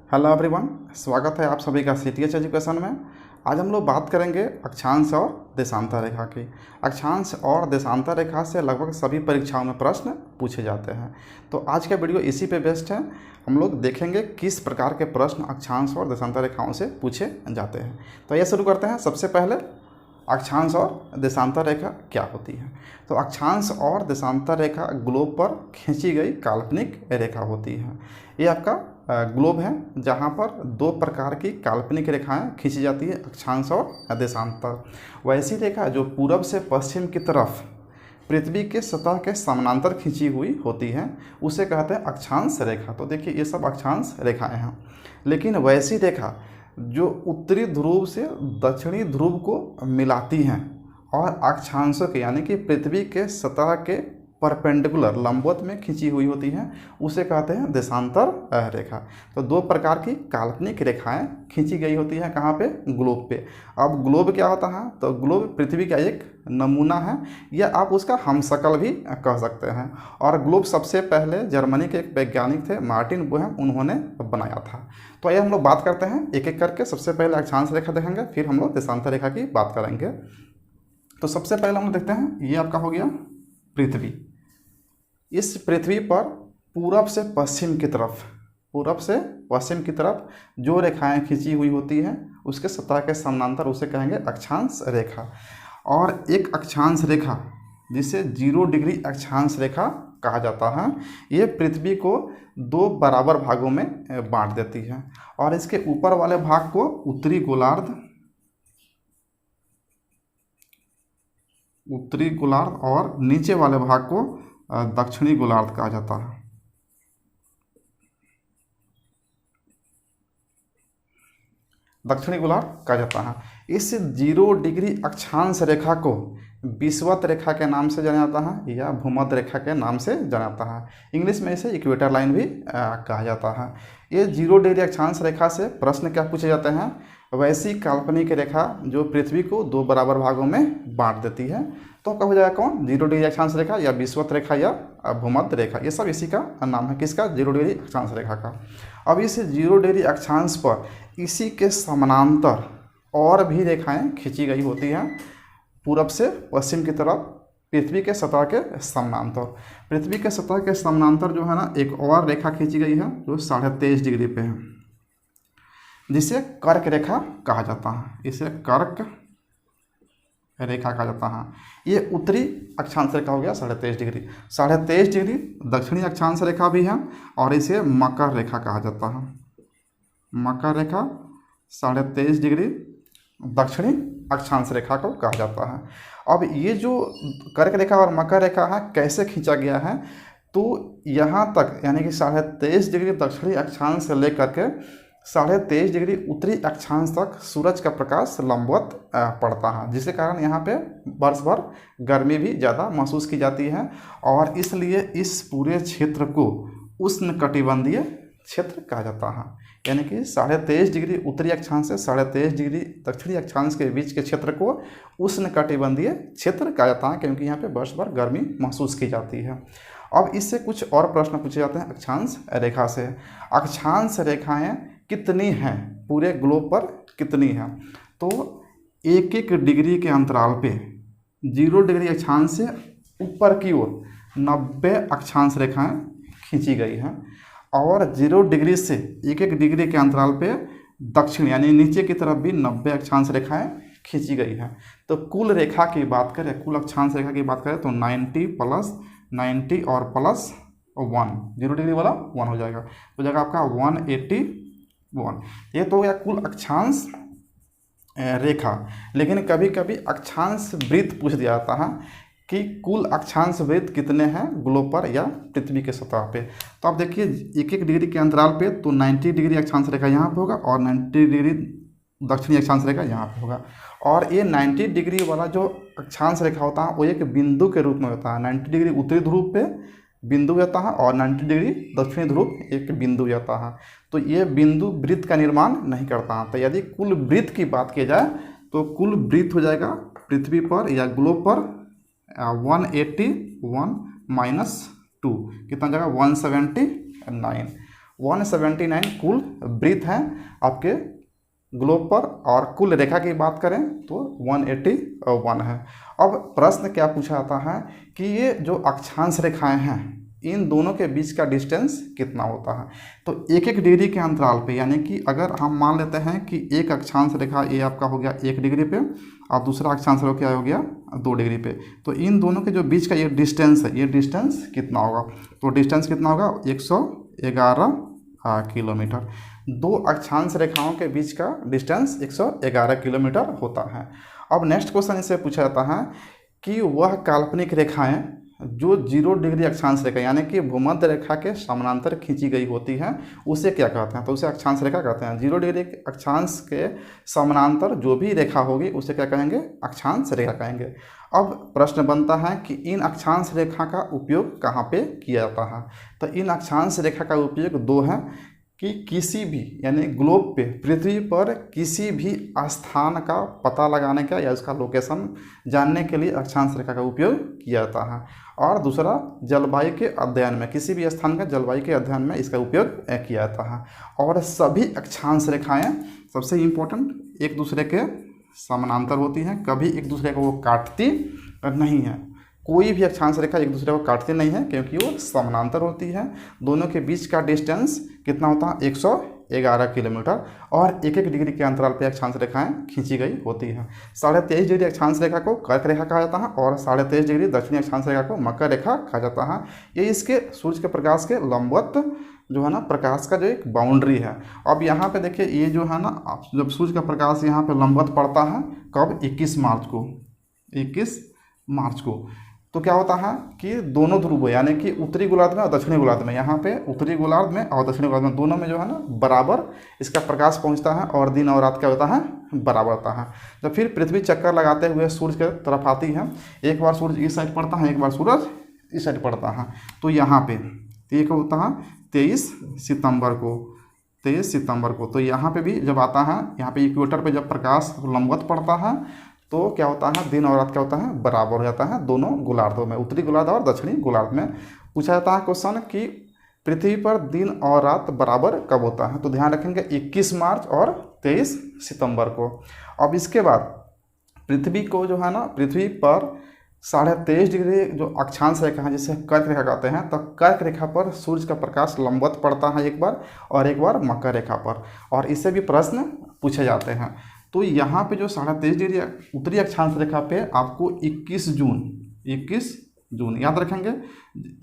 Hello everyone, स्वागत है आप सभी का सीटीएच एजुकेशन में। आज हम लोग बात करेंगे अक्षांश और देशांतर रेखा की। अक्षांश और देशांतर रेखा से लगभग सभी परीक्षाओं में प्रश्न पूछे जाते हैं, तो आज का वीडियो इसी पे बेस्ड है। हम लोग देखेंगे किस प्रकार के प्रश्न अक्षांश और देशांतर रेखाओं से पूछे जाते हैं। तो ये शुरू करते हैं। सबसे पहले अक्षांश और देशांतर रेखा क्या होती है। तो अक्षांश और देशांतर रेखा ग्लोब पर खींची गई काल्पनिक रेखा होती है। ये आपका ग्लोब है जहाँ पर दो प्रकार की काल्पनिक रेखाएं खींची जाती है, अक्षांश और देशांतर। वैसी रेखा जो पूरब से पश्चिम की तरफ पृथ्वी के सतह के समानांतर खींची हुई होती है उसे कहते हैं अक्षांश रेखा। तो देखिए ये सब अक्षांश रेखाएं हैं। लेकिन वैसी रेखा जो उत्तरी ध्रुव से दक्षिणी ध्रुव को मिलाती हैं और अक्षांशों के यानी कि पृथ्वी के सतह के परपेंडिकुलर लंबवत में खींची हुई होती हैं उसे कहते हैं देशांतर रेखा। तो दो प्रकार की काल्पनिक रेखाएं खींची गई होती हैं कहाँ पे, ग्लोब पे। अब ग्लोब क्या होता है, तो ग्लोब पृथ्वी का एक नमूना है या आप उसका हमशक्ल भी कह सकते हैं। और ग्लोब सबसे पहले जर्मनी के एक वैज्ञानिक थे मार्टिन बोहेम, उन्होंने बनाया था। तो आइए हम लोग बात करते हैं एक एक करके। सबसे पहले अक्षांश रेखा देखेंगे, फिर हम लोग देशांतर रेखा की बात करेंगे। तो सबसे पहले हम लोग देखते हैं, ये आपका हो गया पृथ्वी। इस पृथ्वी पर पूरब से पश्चिम की तरफ जो रेखाएं खींची हुई होती हैं उसके सतह के समानांतर उसे कहेंगे अक्षांश रेखा। और एक अक्षांश रेखा जिसे 0 डिग्री अक्षांश रेखा कहा जाता है, ये पृथ्वी को दो बराबर भागों में बांट देती है। और इसके ऊपर वाले भाग को उत्तरी गोलार्ध और नीचे वाले भाग को दक्षिणी गोलार्ध कहा जाता है। दक्षिणी गोलार्ध कहा जाता है। इस 0 डिग्री अक्षांश रेखा को विषुवत रेखा के नाम से जाना जाता है या भूमध्य रेखा के नाम से जाना जाता है। इंग्लिश में इसे इक्वेटर लाइन भी कहा जाता है। ये 0 डिग्री अक्षांश रेखा से प्रश्न क्या पूछे जाते हैं, वैसी काल्पनिक रेखा जो पृथ्वी को दो बराबर भागों में बांट देती है। तो कब हो जाएगा कौन, 0 डिग्री अक्षांश रेखा या विषुवत रेखा या भूमध्य रेखा, ये सब इसी का नाम है। किसका, 0 डिग्री अक्षांश रेखा का। अब इस 0 डिग्री अक्षांश पर इसी के समानांतर और भी रेखाएं खींची गई होती हैं पूरब से पश्चिम की तरफ पृथ्वी के सतह के समानांतर। पृथ्वी के सतह के समानांतर जो है ना, एक और रेखा खींची गई है जो 23.5 डिग्री पे है, जिसे कर्क रेखा कहा जाता है। इसे कर्क रेखा कहा जाता है। ये उत्तरी अक्षांश रेखा हो गया 23.5 डिग्री। 23.5 डिग्री दक्षिणी अक्षांश रेखा भी है और इसे मकर रेखा कहा जाता है। मकर रेखा 23.5 डिग्री दक्षिणी अक्षांश रेखा को कहा जाता है। अब ये जो कर्क रेखा और मकर रेखा है कैसे खींचा गया है, तो यहाँ तक यानी कि 23.5 डिग्री दक्षिणी अक्षांश से लेकर के 23.5 डिग्री उत्तरी अक्षांश तक सूरज का प्रकाश लंबवत पड़ता है, जिसके कारण यहाँ पे वर्ष भर गर्मी भी ज़्यादा महसूस की जाती है। और इसलिए इस पूरे क्षेत्र को उष्णकटिबंधीय क्षेत्र कहा जाता है। यानी कि 23.5 डिग्री उत्तरी अक्षांश से 23.5 डिग्री दक्षिणी अक्षांश के बीच के क्षेत्र को उष्णकटिबंधीय क्षेत्र कहा जाता है, क्योंकि यहाँ पे वर्ष भर गर्मी महसूस की जाती है। अब इससे कुछ और प्रश्न पूछे जाते हैं अक्षांश रेखा से। अक्षांश रेखाएं कितनी हैं, पूरे ग्लोब पर कितनी हैं, तो 1-1 डिग्री के अंतराल पे 0 डिग्री अक्षांश से ऊपर की ओर 90 अक्षांश रेखाएं खींची गई हैं और 0 डिग्री से 1-1 डिग्री के अंतराल पे दक्षिण यानी नीचे की तरफ भी 90 अक्षांश रेखाएं खींची गई हैं। तो कुल रेखा की बात करें, कुल अक्षांश रेखा की बात करें तो 90 प्लस 90 और प्लस 1, 0 डिग्री वाला 1 हो जाएगा, तो जाएगा आपका 181। ये तो हो गया कुल अक्षांश रेखा। लेकिन कभी कभी अक्षांश वृत्त पूछ दिया जाता है कि कुल अक्षांश वृत्त कितने हैं ग्लोब पर या पृथ्वी के सतह पे। तो आप देखिए 1-1 डिग्री के अंतराल पे तो 90 डिग्री अक्षांश रेखा यहाँ पे होगा और 90 डिग्री दक्षिणी अक्षांश रेखा यहाँ पे होगा। और ये 90 डिग्री वाला जो अक्षांश रेखा होता है वो एक बिंदु के रूप में होता है। 90 डिग्री उत्तरी ध्रुव पे बिंदु जाता है और 90 डिग्री दक्षिणी ध्रुव एक बिंदु जाता है। तो ये बिंदु वृत्त का निर्माण नहीं करता है। तो यदि कुल वृत्त की बात की जाए तो कुल वृत्त हो जाएगा पृथ्वी पर या ग्लोब पर 181 - 2 कितना जगह 179 179 कुल वृत्त हैं आपके ग्लोब पर, और कुल रेखा की बात करें तो 181 है। अब प्रश्न क्या पूछा जाता है कि ये जो अक्षांश रेखाएं हैं इन दोनों के बीच का डिस्टेंस कितना होता है। तो 1-1 डिग्री के अंतराल पे, यानी कि अगर हम मान लेते हैं कि एक अक्षांश रेखा ये आपका हो गया 1 डिग्री पे और दूसरा अक्षांश रेखा हो गया 2 डिग्री पे, तो इन दोनों के जो बीच का ये डिस्टेंस है, ये डिस्टेंस कितना होगा। तो डिस्टेंस कितना होगा 111 किलोमीटर। दो अक्षांश रेखाओं के बीच का डिस्टेंस 111 किलोमीटर होता है। अब नेक्स्ट क्वेश्चन इससे पूछा जाता है कि वह काल्पनिक रेखाएं जो 0 डिग्री अक्षांश रेखा यानी कि भूमध्य रेखा के समानांतर खींची गई होती हैं उसे क्या कहते हैं। तो उसे अक्षांश रेखा कहते हैं। 0 डिग्री अक्षांश के समानांतर जो भी रेखा होगी उसे क्या कहेंगे, अक्षांश रेखा कहेंगे। अब प्रश्न बनता है कि इन अक्षांश रेखा का उपयोग कहाँ पे किया जाता है। तो इन अक्षांश रेखा का उपयोग दो है कि किसी भी यानी ग्लोब पे, पृथ्वी पर किसी भी स्थान का पता लगाने का या उसका लोकेशन जानने के लिए अक्षांश रेखा का उपयोग किया जाता है। और दूसरा जलवायु के अध्ययन में, किसी भी स्थान का जलवायु के अध्ययन में इसका उपयोग किया जाता है। और सभी अक्षांश रेखाएं सबसे इम्पोर्टेंट एक दूसरे के समानांतर होती हैं, कभी एक दूसरे को वो काटती नहीं है। कोई भी अक्षांश रेखा एक दूसरे को काटती नहीं है क्योंकि वो समानांतर होती है। दोनों के बीच का डिस्टेंस कितना होता है 111 किलोमीटर, और 1-1 डिग्री के अंतराल पर अक्षांश रेखाएं खींची गई होती हैं। 23.5 डिग्री अक्षांश रेखा को कर्क रेखा कहा जाता है और 23.5 डिग्री दक्षिणी अक्षांश रेखा को मकर रेखा कहा जाता है। ये इसके सूर्य के प्रकाश के लंबवत जो है ना प्रकाश का जो एक बाउंड्री है। अब यहाँ पे देखिए ये जो है ना, जब सूर्य का प्रकाश यहाँ पे लंबवत पड़ता है कब, 21 मार्च को, 21 मार्च को, तो क्या होता है कि दोनों ध्रुव यानी कि उत्तरी गोलार्ध में और दक्षिणी गोलार्ध में, यहाँ पे उत्तरी गोलार्ध में और दक्षिणी गोलार्ध में दोनों में जो है ना बराबर इसका प्रकाश पहुँचता है और दिन और रात क्या होता है, बराबर होता है। जब फिर पृथ्वी चक्कर लगाते हुए सूर्य के तरफ आती है, एक बार सूर्य इस साइड पड़ता है, एक बार सूरज इस साइड पड़ता है, तो यहाँ पे एक होता है 23 सितंबर को, 23 सितंबर को। तो यहाँ पे भी जब आता है, यहाँ पे इक्वेटर पे जब प्रकाश लंबवत पड़ता है तो क्या होता है, दिन और रात क्या होता है, बराबर हो जाता है दोनों गोलार्धों में, उत्तरी गोलार्ध और दक्षिणी गोलार्ध में। पूछा जाता है क्वेश्चन कि पृथ्वी पर दिन और रात बराबर कब होता है। तो ध्यान रखेंगे 21 मार्च और 23 सितंबर को। अब इसके बाद पृथ्वी को जो है ना, पृथ्वी पर 23.5 डिग्री जो अक्षांश रेखा है जिसे कर्क रेखा कहते हैं, तो कर्क रेखा पर सूर्य का प्रकाश लंबवत पड़ता है एक बार, और एक बार मकर रेखा पर, और इससे भी प्रश्न पूछे जाते हैं। तो यहाँ पे जो 23.5 डिग्री उत्तरी अक्षांश रेखा पे आपको 21 जून याद रखेंगे।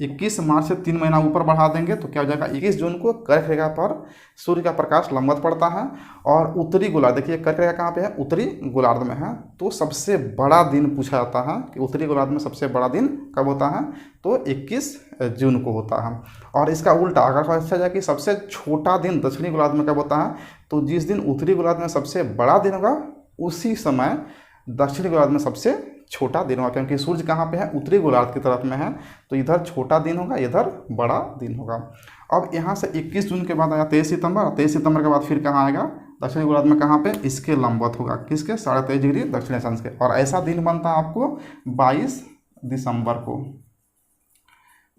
21 मार्च से 3 महीना ऊपर बढ़ा देंगे तो क्या हो जाएगा, 21 जून को कर्क रेखा पर सूर्य का प्रकाश लंबवत पड़ता है। और उत्तरी गोलार्ध, देखिए कर्क रेखा कहाँ पे है, उत्तरी गोलार्ध में है। तो सबसे बड़ा दिन पूछा जाता है कि उत्तरी गोलार्ध में सबसे बड़ा दिन कब होता है, तो 21 जून को होता है। और इसका उल्टा अगर पूछा जाए कि सबसे छोटा दिन दक्षिणी गोलार्ध में कब होता है, तो जिस दिन उत्तरी गोलार्ध में सबसे बड़ा दिन होगा उसी समय दक्षिणी गोलार्ध में सबसे छोटा दिन होगा, क्योंकि सूर्य कहाँ पे है, उत्तरी गोलार्ध की तरफ में है, तो इधर छोटा दिन होगा, इधर बड़ा दिन होगा। अब यहाँ से 21 जून के बाद आया 23 सितंबर, 23 सितंबर के बाद फिर कहाँ आएगा, दक्षिणी गोलार्ध में कहाँ पे, इसके लंबवत होगा, किसके, 23.5 डिग्री दक्षिणी अक्षांश के। और ऐसा दिन बनता है आपको 22 दिसंबर को।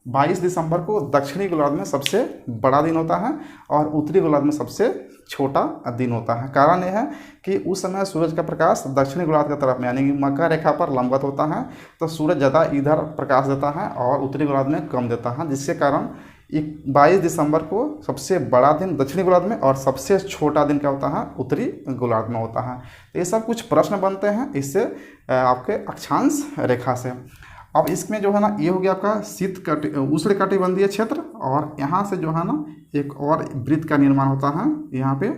22 दिसंबर को दक्षिणी गोलार्ध में सबसे बड़ा दिन होता है और उत्तरी गोलार्ध में सबसे छोटा दिन होता है। कारण यह है कि उस समय सूरज का प्रकाश दक्षिणी गोलार्ध की तरफ में यानी कि मकर रेखा पर लंबवत होता है, तो सूरज ज़्यादा इधर प्रकाश देता है और उत्तरी गोलार्ध में कम देता है, जिसके कारण 22 दिसंबर को सबसे बड़ा दिन दक्षिणी गोलार्ध में और सबसे छोटा दिन क्या होता है, उत्तरी गोलार्ध में होता है। तो ये सब कुछ प्रश्न बनते हैं इससे आपके अक्षांश रेखा से। अब इसमें जो है ना, ये हो गया आपका उष्ण कटिबंधीय क्षेत्र, और यहाँ से जो है ना एक और वृत्त का निर्माण होता है यहाँ पे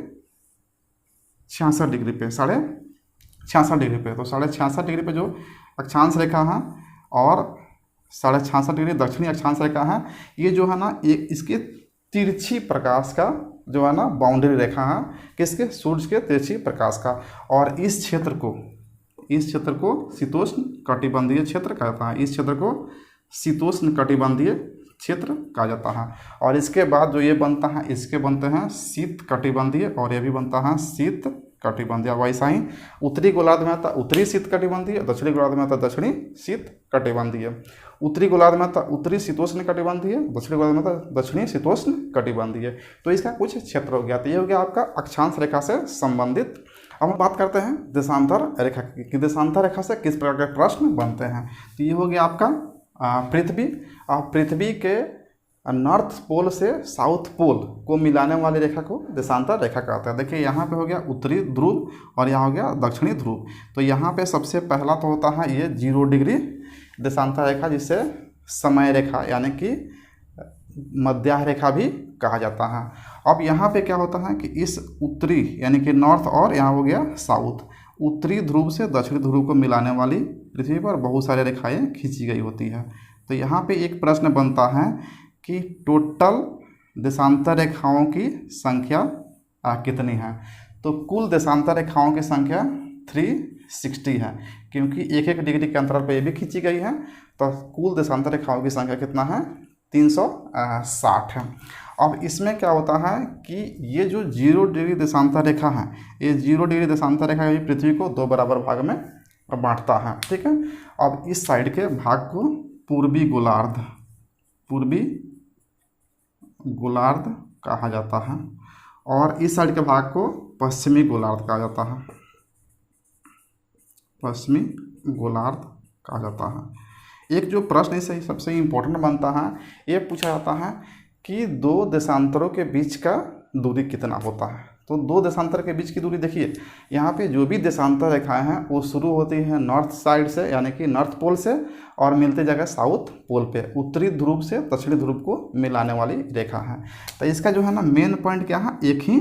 66 डिग्री पे, 66.5 डिग्री पे। तो 66.5 डिग्री पे जो अक्षांश रेखा है और 66.5 डिग्री दक्षिणी अक्षांश रेखा है, ये जो है ना एक इसके तिरछी प्रकाश का जो है ना बाउंड्री रेखा है, किसके, सूर्य के तिरछी प्रकाश का। और इस क्षेत्र को शीतोष्ण कटिबंधीय क्षेत्र कहा जाता है। इस क्षेत्र को शीतोष्ण कटिबंधीय क्षेत्र कहा जाता है। और इसके बाद जो ये बनता है, इसके बनते हैं शीत कटिबंधीय, और ये भी बनता है शीत कटिबंधीय। वैसा ही उत्तरी गोलार्ध में आता उत्तरी शीत कटिबंधीय, दक्षिणी गोलार्ध में आता दक्षिणी शीत कटिबंधीय। उत्तरी गोलार्ध में उत्तरी शीतोष्ण कटिबंधीय, दक्षिणी गोलार्ध में दक्षिणी शीतोष्ण कटिबंधीय। तो इसका कुछ क्षेत्र हो गया। तो ये हो गया आपका अक्षांश रेखा से संबंधित। अब हम बात करते हैं देशांतर रेखा की। देशांतर रेखा से किस प्रकार के प्रश्न बनते हैं। तो ये हो गया आपका पृथ्वी। पृथ्वी के नॉर्थ पोल से साउथ पोल को मिलाने वाली रेखा को देशांतर रेखा कहते हैं। देखिए यहाँ पे हो गया उत्तरी ध्रुव और यहाँ हो गया दक्षिणी ध्रुव। तो यहाँ पे सबसे पहला तो होता है ये 0 डिग्री देशांतर रेखा, जिसे समय रेखा यानी कि मध्य रेखा भी कहा जाता है। अब यहाँ पे क्या होता है कि इस उत्तरी यानी कि नॉर्थ और यहाँ हो गया साउथ, उत्तरी ध्रुव से दक्षिणी ध्रुव को मिलाने वाली पृथ्वी पर बहुत सारी रेखाएं खींची गई होती है। तो यहाँ पे एक प्रश्न बनता है कि टोटल देशांतर रेखाओं की संख्या कितनी है। तो कुल देशांतर रेखाओं की संख्या 360 है, क्योंकि 1-1 डिग्री के अंतराल पर ये भी खींची गई है। तो कुल देशांतर रेखाओं की संख्या कितना है, 360 है। अब इसमें क्या होता है कि ये जो 0 डिग्री देशांतर रेखा है, ये 0 डिग्री देशांतर रेखा ये पृथ्वी को 2 बराबर भाग में बांटता है। ठीक है। अब इस साइड के भाग को पूर्वी गोलार्ध कहा जाता है और इस साइड के भाग को पश्चिमी गोलार्ध कहा जाता है। पश्चिमी गोलार्ध कहा जाता है। एक जो प्रश्न इससे सबसे इम्पोर्टेंट बनता है, ये पूछा जाता है कि 2 देशांतरों के बीच का दूरी कितना होता है। तो 2 देशांतर के बीच की दूरी देखिए, यहाँ पे जो भी देशांतर रेखाएं हैं वो शुरू होती है नॉर्थ साइड से यानी कि नॉर्थ पोल से और मिलते जगह साउथ पोल पे, उत्तरी ध्रुव से दक्षिणी ध्रुव को मिलाने वाली रेखा है। तो इसका जो है ना मेन पॉइंट क्या है, एक ही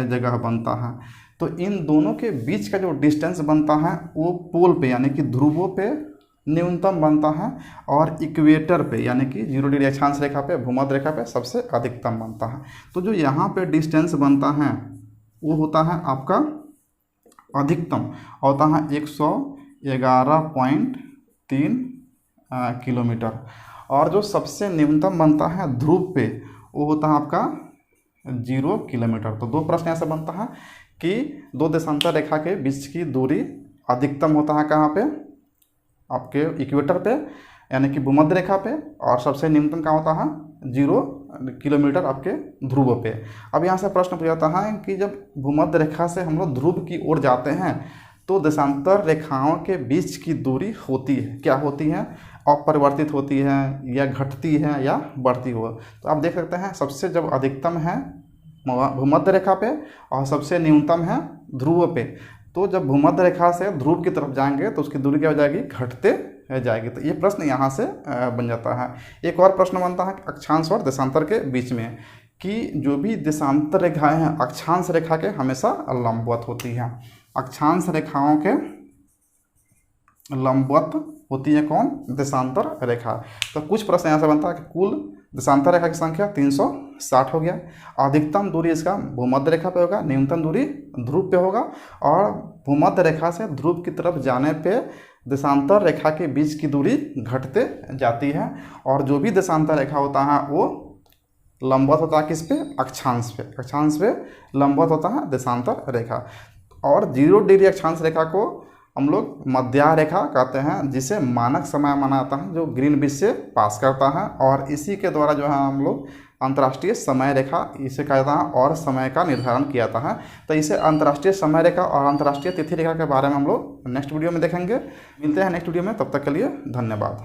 जगह बनता है। तो इन दोनों के बीच का जो डिस्टेंस बनता है वो पोल पे यानी कि ध्रुवों पे न्यूनतम बनता है और इक्वेटर पे यानी कि 0 डिग्री अक्षांश रेखा पे, भूमध्य रेखा पे सबसे अधिकतम बनता है। तो जो यहाँ पे डिस्टेंस बनता है वो होता है आपका अधिकतम, होता है 111.3 किलोमीटर और जो सबसे न्यूनतम बनता है ध्रुव पे वो होता है आपका 0 किलोमीटर। तो 2 प्रश्न ऐसा बनता है कि 2 देशांतर रेखा के बीच की दूरी अधिकतम होता है कहाँ पे, आपके इक्वेटर पे यानी कि भूमध्य रेखा पे, और सबसे न्यूनतम का होता है 0 किलोमीटर आपके ध्रुव पे। अब यहाँ से प्रश्न पूछा जाता है कि जब भूमध्य रेखा से हम लोग ध्रुव की ओर जाते हैं तो देशांतर रेखाओं के बीच की दूरी होती है, क्या होती है, अपरिवर्तित होती है या घटती है या बढ़ती हो। तो आप देख सकते हैं सबसे जब अधिकतम है भूमध्य रेखा पे और सबसे न्यूनतम है ध्रुव पे। तो जब भूमध्य रेखा से ध्रुव की तरफ जाएंगे तो उसकी दूरी क्या हो जाएगी, घटते जाएगी। तो ये प्रश्न यहाँ से बन जाता है। एक और प्रश्न बनता है अक्षांश और देशांतर के बीच में कि जो भी देशांतर रेखाएं हैं अक्षांश रेखा के हमेशा लंबवत होती हैं। अक्षांश रेखाओं के लंबवत होती है कौन, देशांतर रेखा। तो कुछ प्रश्न यहाँ से बनता है कि कुल देशांतर रेखा की संख्या 360 हो गया। अधिकतम दूरी इसका भूमध्य रेखा पे होगा, न्यूनतम दूरी ध्रुव पे होगा और भूमध्य रेखा से ध्रुव की तरफ जाने पे देशांतर रेखा के बीच की दूरी घटते जाती है और जो भी देशांतर रेखा होता है वो लंबवत होता है किस पे, अक्षांश पे। अक्षांश पे लंबवत होता है देशांतर रेखा। और 0 डिग्री अक्षांश रेखा को हम लोग मध्य रेखा कहते हैं, जिसे मानक समय माना जाता है, जो ग्रीनविच से पास करता है और इसी के द्वारा जो है हम लोग अंतर्राष्ट्रीय समय रेखा इसे कहा जाता है और समय का निर्धारण किया जाता है। तो इसे अंतर्राष्ट्रीय समय रेखा और अंतर्राष्ट्रीय तिथि रेखा के बारे में हम लोग नेक्स्ट वीडियो में देखेंगे। मिलते हैं नेक्स्ट वीडियो में, तब तक के लिए धन्यवाद।